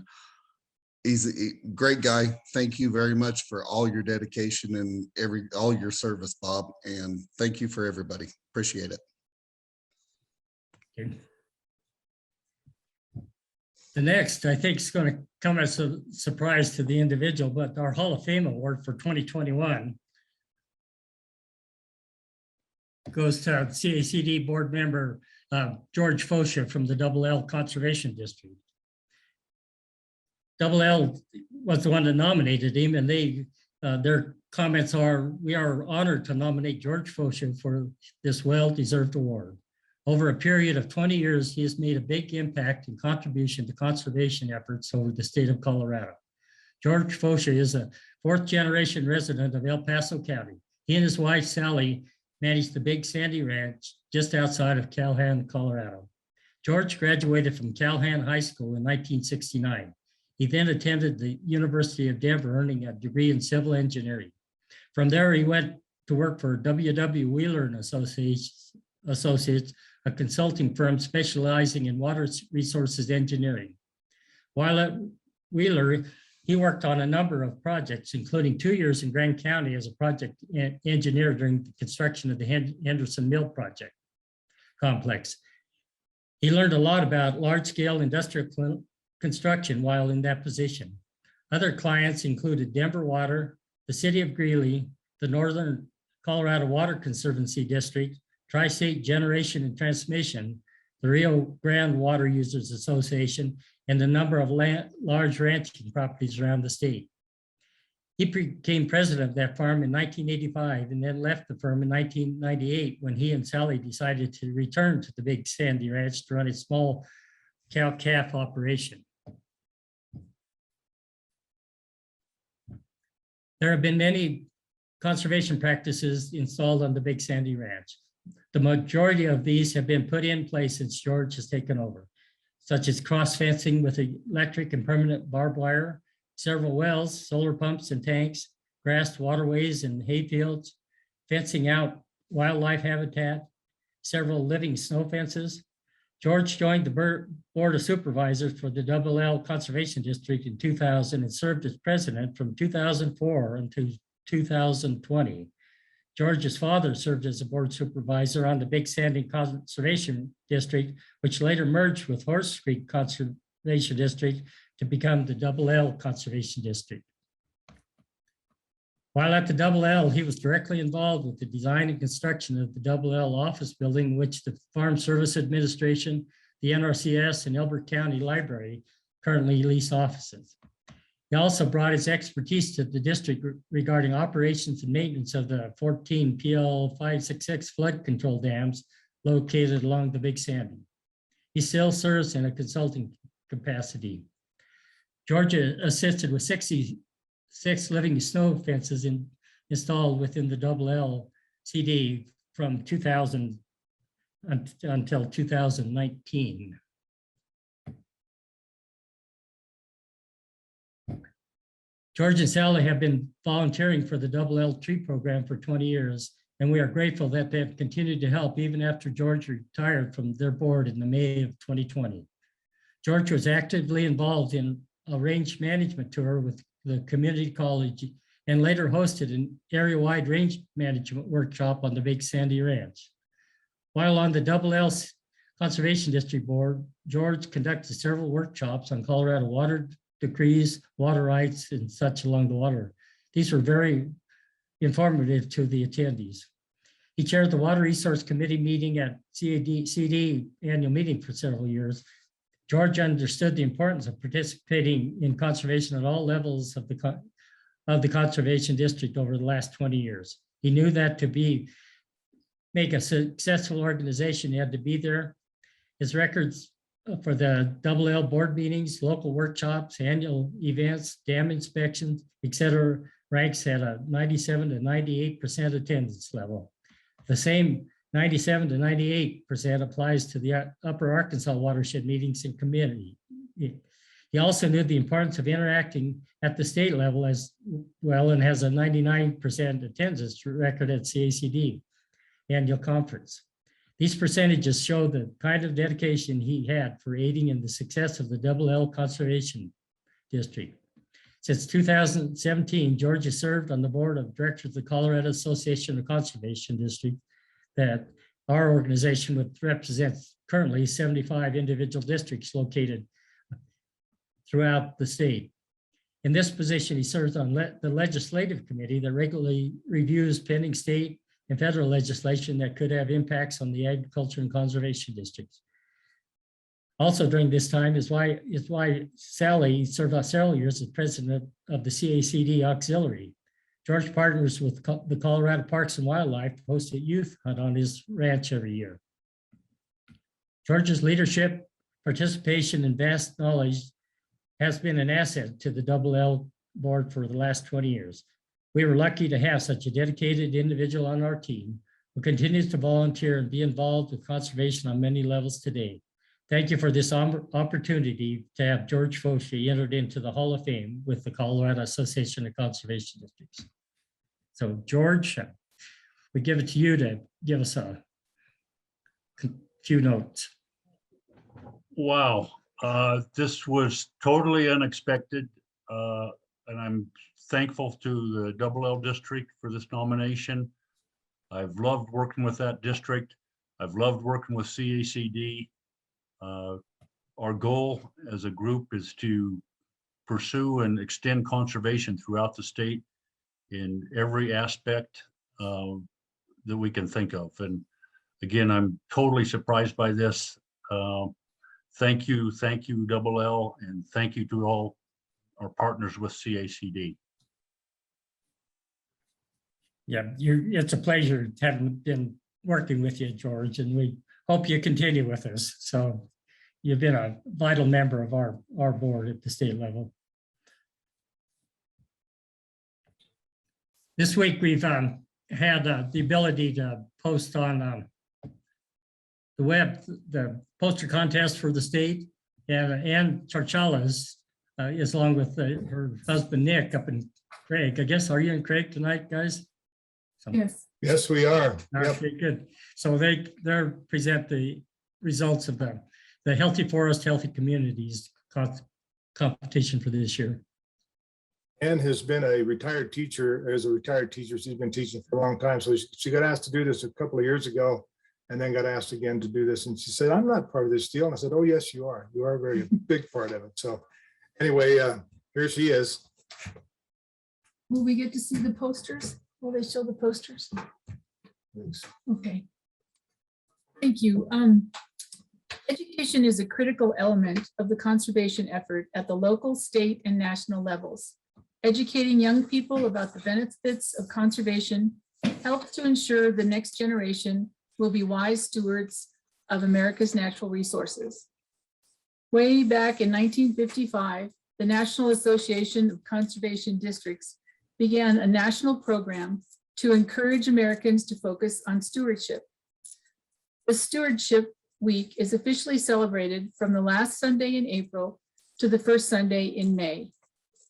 he's a great guy. Thank you very much for all your dedication and all your service, Bob. And thank you for everybody. Appreciate it. Okay. The next, I think, is going to come as a surprise to the individual, but our Hall of Fame award for 2021 goes to CACD board member George Fosha from the Double L Conservation District. Double L was the one that nominated him, and their comments are, "We are honored to nominate George Fosha for this well-deserved award. Over a period of 20 years, he has made a big impact and contribution to conservation efforts over the state of Colorado. George Fosha is a fourth-generation resident of El Paso County. He and his wife, Sally, managed the Big Sandy Ranch just outside of Calhoun, Colorado. George graduated from Calhoun High School in 1969. He then attended the University of Denver, earning a degree in civil engineering. From there, he went to work for W.W. Wheeler and Associates, a consulting firm specializing in water resources engineering. While at Wheeler, he worked on a number of projects, including 2 years in Grand County as a project engineer during the construction of the Henderson Mill project complex. He learned a lot about large-scale industrial construction while in that position. Other clients included Denver Water, the City of Greeley, the Northern Colorado Water Conservancy District, Tri-State Generation and Transmission, the Rio Grande Water Users Association, and a number of large ranching properties around the state. He became president of that farm in 1985 and then left the firm in 1998 when he and Sally decided to return to the Big Sandy Ranch to run a small cow-calf operation. There have been many conservation practices installed on the Big Sandy Ranch. The majority of these have been put in place since George has taken over, such as cross fencing with electric and permanent barbed wire, several wells, solar pumps and tanks, grassed waterways and hayfields, fencing out wildlife habitat, several living snow fences. George joined the Board of Supervisors for the Double L Conservation District in 2000 and served as president from 2004 until 2020. George's father served as a board supervisor on the Big Sandy Conservation District, which later merged with Horse Creek Conservation District to become the Double L Conservation District. While at the Double L, he was directly involved with the design and construction of the Double L office building, which the Farm Service Administration, the NRCS, and Elbert County Library currently lease offices. He also brought his expertise to the district regarding operations and maintenance of the 14 PL 566 flood control dams located along the Big Sandy. He still serves in a consulting capacity. Georgia assisted with 66 living snow fences installed within the Double L CD from 2000 until 2019. George and Sally have been volunteering for the Double L Tree Program for 20 years, and we are grateful that they have continued to help even after George retired from their board in the May of 2020. George was actively involved in a range management tour with the community college and later hosted an area-wide range management workshop on the Big Sandy Ranch. While on the Double L Conservation District Board, George conducted several workshops on Colorado water decrees, water rights, and such along the water. These were very informative to the attendees. He chaired the Water Resource Committee meeting at CD annual meeting for several years. George understood the importance of participating in conservation at all levels of the Conservation District over the last 20 years. He knew that to make a successful organization, you had to be there. His records for the L board meetings, local workshops, annual events, dam inspections, et cetera, ranks at a 97 to 98% attendance level. The same 97 to 98% applies to the Upper Arkansas watershed meetings and community. He also knew the importance of interacting at the state level as well and has a 99% attendance record at CACD annual conference. These percentages show the kind of dedication he had for aiding in the success of the L Conservation District. Since 2017, George has served on the board of directors of the Colorado Association of Conservation District, that our organization would represent currently 75 individual districts located throughout the state. In this position, he serves on the legislative committee that regularly reviews pending state and federal legislation that could have impacts on the agriculture and conservation districts. Also during this time is why Sally served out several years as president of the CACD Auxiliary. George partners with the Colorado Parks and Wildlife to host a youth hunt on his ranch every year. George's leadership, participation, and vast knowledge has been an asset to the L board for the last 20 years. We were lucky to have such a dedicated individual on our team who continues to volunteer and be involved with conservation on many levels today. Thank you for this opportunity to have George Foschi entered into the Hall of Fame with the Colorado Association of Conservation Districts. So George, we give it to you to give us a few notes. Wow, this was totally unexpected. And I'm thankful to the L district for this nomination. I've loved working with that district. I've loved working with CACD. Our goal as a group is to pursue and extend conservation throughout the state in every aspect that we can think of. And again, I'm totally surprised by this. Thank you, L, and thank you to all our partners with CACD. Yeah, it's a pleasure having been working with you, George, and we hope you continue with us. So you've been a vital member of our board at the state level. This week, we've had the ability to post on the web, the poster contest for the state, and Charchala's is along with her husband, Nick, up in Craig. I guess, are you in Craig tonight, guys? Yes. Yes, we are. Yep. Okay, good. So they present the results of the Healthy Forest, Healthy Communities competition for this year. Ann has been a retired teacher. As a retired teacher, she's been teaching for a long time. So she got asked to do this a couple of years ago and then got asked again to do this. And she said, I'm not part of this deal. And I said, oh, yes, you are. You are a very big part of it. So anyway, here she is. Will we get to see the posters? Will they show the posters? Thanks. Okay. Thank you. Education is a critical element of the conservation effort at the local, state, and national levels. Educating young people about the benefits of conservation helps to ensure the next generation will be wise stewards of America's natural resources. Way back in 1955, the National Association of Conservation Districts began a national program to encourage Americans to focus on stewardship. The Stewardship Week is officially celebrated from the last Sunday in April to the first Sunday in May.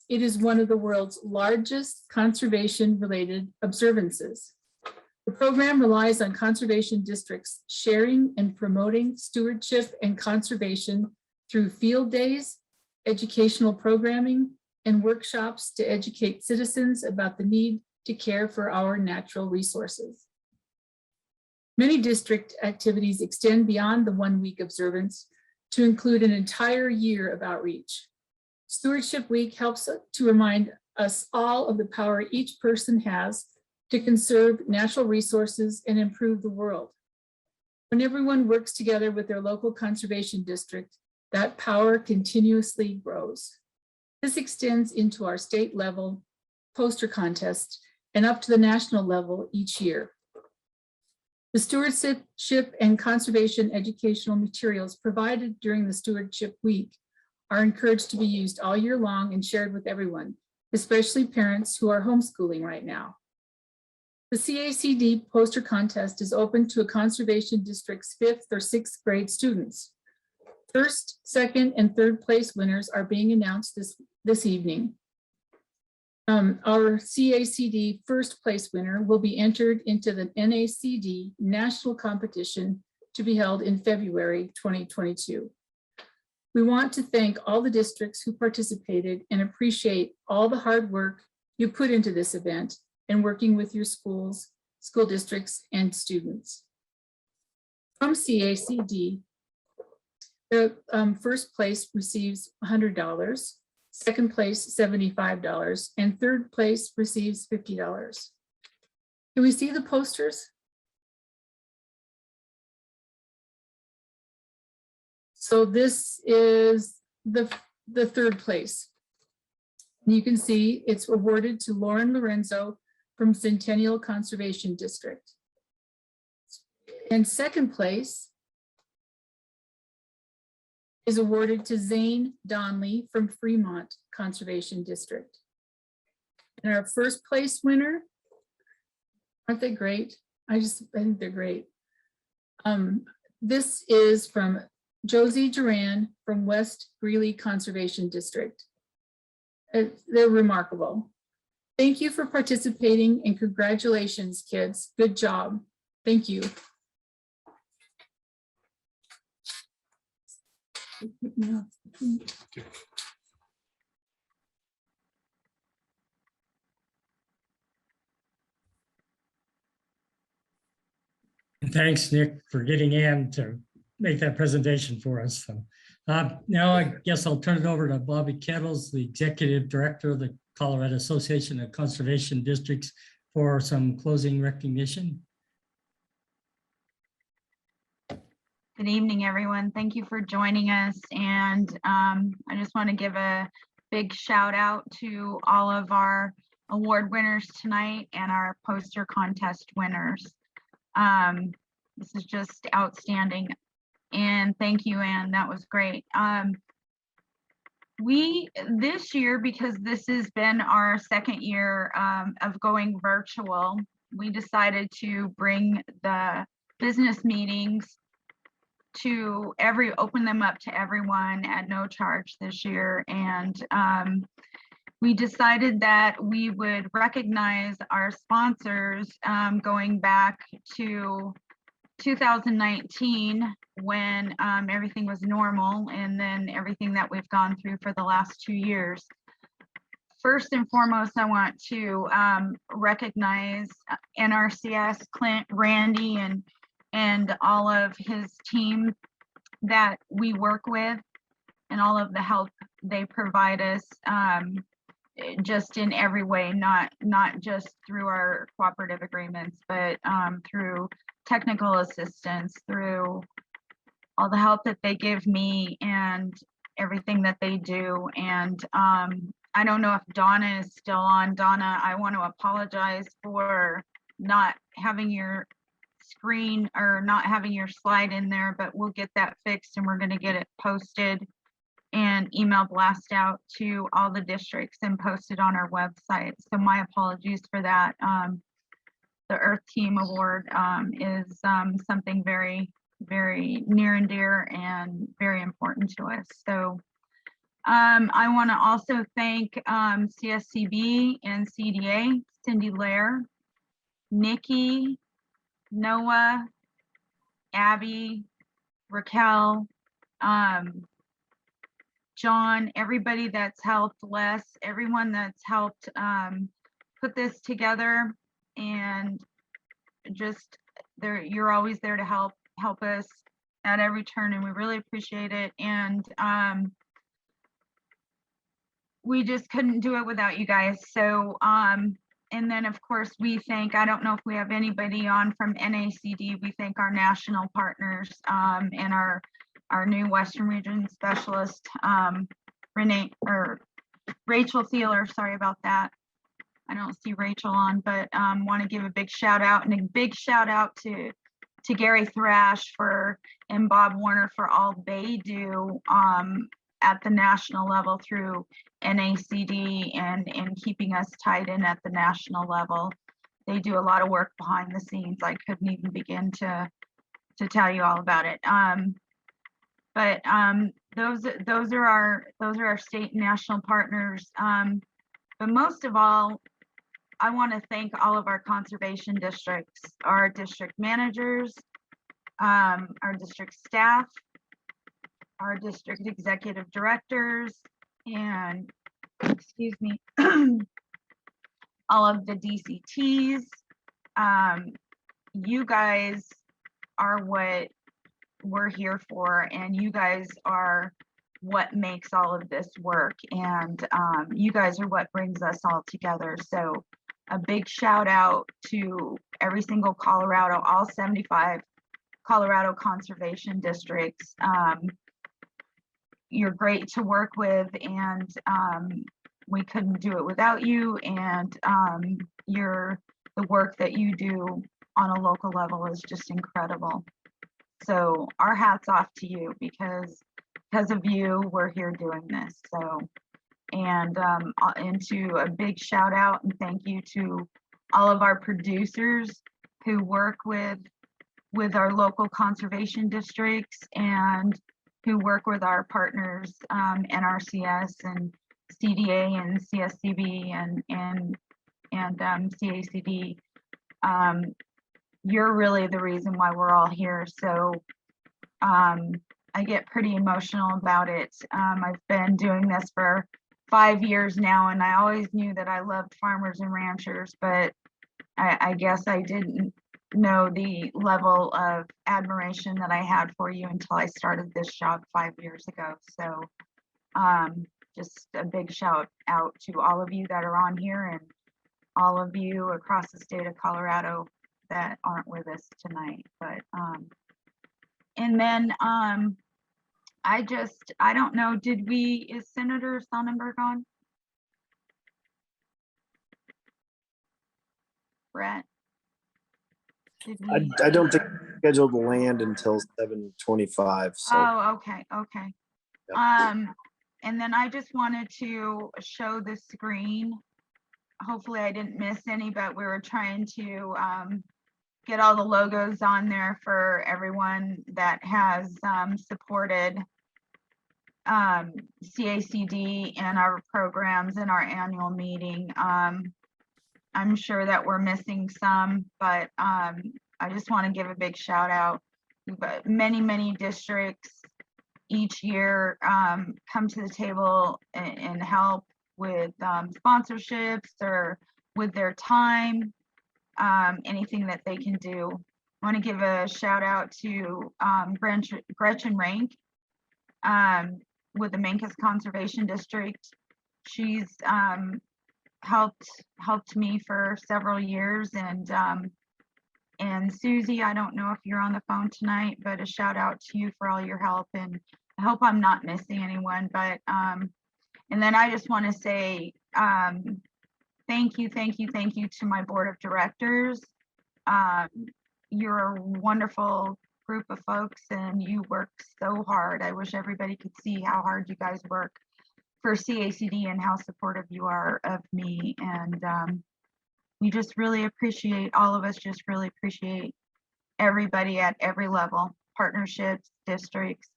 It is one of the world's largest conservation-related observances. The program relies on conservation districts sharing and promoting stewardship and conservation through field days, educational programming, and workshops to educate citizens about the need to care for our natural resources. Many district activities extend beyond the 1 week observance to include an entire year of outreach. Stewardship Week helps to remind us all of the power each person has to conserve natural resources and improve the world. When everyone works together with their local conservation district, that power continuously grows. This extends into our state level poster contest and up to the national level each year. The stewardship and conservation educational materials provided during the Stewardship Week are encouraged to be used all year long and shared with everyone, especially parents who are homeschooling right now. The CACD poster contest is open to a conservation district's 5th or 6th grade students. First, second, and third place winners are being announced this evening. Our CACD first place winner will be entered into the NACD national competition to be held in February 2022. We want to thank all the districts who participated and appreciate all the hard work you put into this event and working with your schools, school districts, and students. From CACD, the first place receives $100, second place $75, and third place receives $50. Can we see the posters? So this is the third place. You can see it's awarded to Lauren Lorenzo from Centennial Conservation District. And second place is awarded to Zane Donley from Fremont Conservation District. And our first place winner, aren't they great? I think they're great. This is from Josie Duran from West Greeley Conservation District. They're remarkable. Thank you for participating and congratulations, kids. Good job. Thank you. Thanks, Nick, for getting Ann to make that presentation for us. So, now I guess I'll turn it over to Bobby Kettles, the Executive Director of the Colorado Association of Conservation Districts, for some closing recognition. Good evening, everyone. Thank you for joining us. And I just want to give a big shout out to all of our award winners tonight and our poster contest winners. This is just outstanding. And thank you, Ann. That was great. This year, because this has been our second year of going virtual, we decided to bring the business meetings to open them up to everyone at no charge this year. And we decided that we would recognize our sponsors going back to 2019 when everything was normal, and then everything that we've gone through for the last 2 years. First and foremost, I want to recognize NRCS, Clint, Randy, and all of his team that we work with, and all of the help they provide us just in every way, not just through our cooperative agreements, but through technical assistance, through all the help that they give me and everything that they do. And I don't know if Donna is still on. Donna, I want to apologize for not having your screen or not having your slide in there, but we'll get that fixed and we're going to get it posted and email blast out to all the districts and posted on our website. So my apologies for that. The Earth Team Award is something very, very near and dear and very important to us. So I want to also thank CSCB and CDA, Cindy Lair, Nikki, Noah, Abby, Raquel, John, everybody that's helped, Les, everyone that's helped put this together, and just you're always there to help us at every turn, and we really appreciate it. And we just couldn't do it without you guys. So, and then of course we thank, I don't know if we have anybody on from NACD, we thank our national partners, and our new Western Region Specialist, Rachel Thieler, sorry about that. I don't see Rachel on, but want to give a big shout out, and a big shout out to Gary Thrash and Bob Warner for all they do at the national level through NACD and keeping us tied in at the national level. They do a lot of work behind the scenes. I couldn't even begin to tell you all about it. But those are our state and national partners. But most of all, I want to thank all of our conservation districts, our district managers, our district staff, our district executive directors, and excuse me, all of the DCTs. You guys are what we're here for, and you guys are what makes all of this work, and you guys are what brings us all together. So a big shout out to every single Colorado, all 75 Colorado conservation districts. You're great to work with, and we couldn't do it without you. And the work that you do on a local level is just incredible. So our hats off to you, because of you, we're here doing this. So, and to a big shout out and thank you to all of our producers who work with our local conservation districts and who work with our partners, NRCS and CDA and CSCB and CACD. You're really the reason why we're all here. So I get pretty emotional about it. I've been doing this for 5 years now, and I always knew that I loved farmers and ranchers, but I guess I didn't know the level of admiration that I had for you until I started this job 5 years ago. So just a big shout out to all of you that are on here and all of you across the state of Colorado that aren't with us tonight. But and then I don't know, is Senator Sonnenberg on? Brett? I don't think we're scheduled to land until 7:25. So Oh, okay. Yep. And then I just wanted to show the screen. Hopefully I didn't miss any, but we were trying to get all the logos on there for everyone that has supported CACD and our programs in our annual meeting. I'm sure that we're missing some, but I just want to give a big shout out. But many districts each year come to the table and help with sponsorships or with their time, anything that they can do. I want to give a shout out to Gretchen Rank with the Mancos Conservation District. She's helped me for several years, and Susie, I don't know if you're on the phone tonight, but a shout out to you for all your help, and I hope I'm not missing anyone. But and then I just want to say thank you to my board of directors. You're a wonderful group of folks, and you work so hard. I wish everybody could see how hard you guys work for CACD and how supportive you are of me. And we just really appreciate, all of us just really appreciate everybody at every level, partnerships, districts,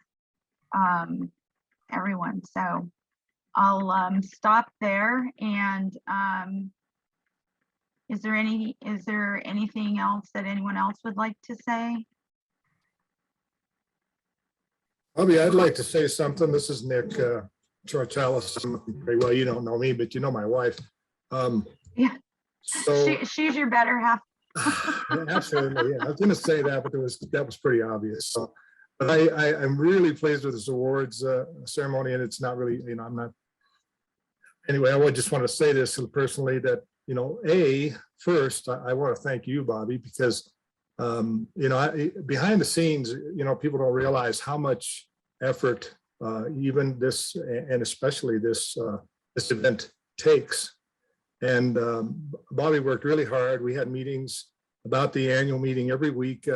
everyone. So I'll stop there. And is there anything else that anyone else would like to say? Bobby, I'd like to say something. This is Nick Chartalis. Very well, you don't know me, but you know my wife. Yeah. So She's your better half. Absolutely, yeah. I was gonna say that, but that was pretty obvious. So, but I'm really pleased with this awards ceremony, and it's not really, I'm not. Anyway, I would just want to say this personally that, first, I want to thank you, Bobby, because, behind the scenes, people don't realize how much effort even this, and especially this event takes. And Bobby worked really hard. We had meetings about the annual meeting every week,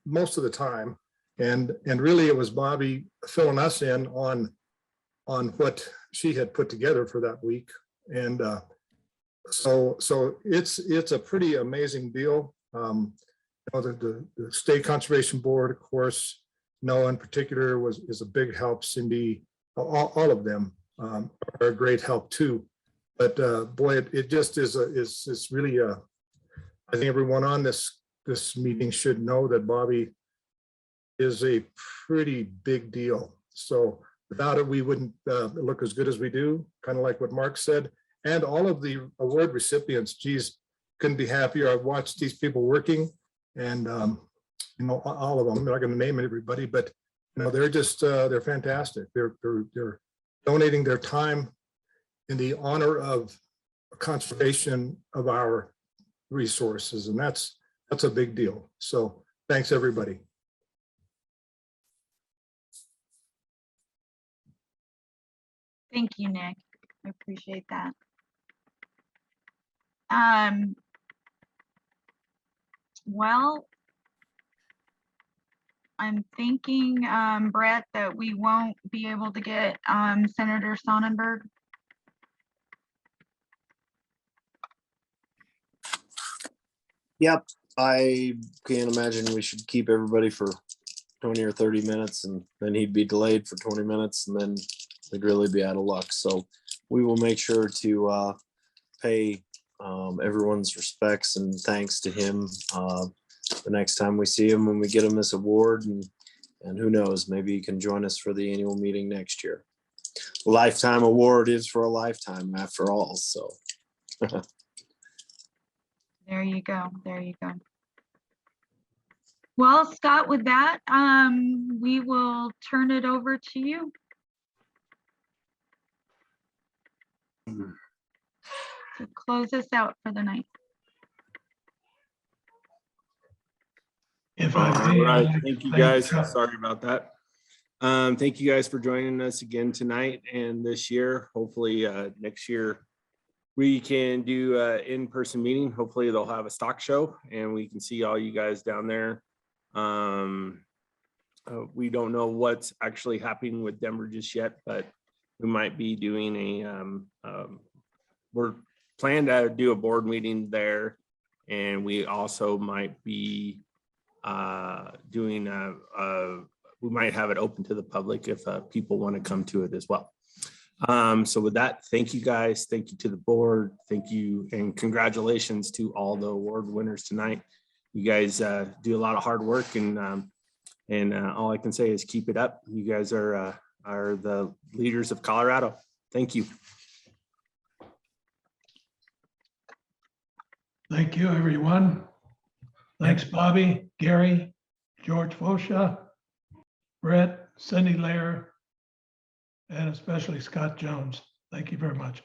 most of the time. And really it was Bobby filling us in on what she had put together for that week. And so it's a pretty amazing deal. The State Conservation Board, of course, Noah in particular is a big help. Cindy, all of them are a great help too. But boy, it just is really I think everyone on this meeting should know that Bobby is a pretty big deal. So without it, we wouldn't look as good as we do, kind of like what Mark said. And all of the award recipients, geez, couldn't be happier. I've watched these people working, and all of them. I'm not going to name everybody, but they're just they're fantastic. They're donating their time in the honor of conservation of our resources, and that's a big deal. So thanks, everybody. Thank you, Nick. I appreciate that. Well, I'm thinking, Brett, that we won't be able to get Senator Sonnenberg. Yep, I can't imagine we should keep everybody for 20 or 30 minutes, and then he'd be delayed for 20 minutes, and then we'd really be out of luck. So we will make sure to pay everyone's respects and thanks to him the next time we see him when we get him this award. And who knows, maybe he can join us for the annual meeting next year. Lifetime award is for a lifetime after all, so. There you go. There you go. Well, Scott, with that, we will turn it over to you. To close us out for the night. If All I may, right, I'd like thank to you guys. thank, Sorry about that. Thank you guys for joining us again tonight and this year. Hopefully next year we can do an in-person meeting. Hopefully they'll have a stock show and we can see all you guys down there. We don't know what's actually happening with Denver just yet, but we might be doing we're planning to do a board meeting there, and we also might be doing we might have it open to the public if people want to come to it as well. So with that, thank you guys. Thank you to the board. Thank you and congratulations to all the award winners tonight. You guys do a lot of hard work, and all I can say is keep it up. You guys are the leaders of Colorado. Thank you. thank you, everyone. Thanks, Bobby, Gary, George Fosha, Brett, Cindy Lair, and especially Scott Jones. Thank you very much.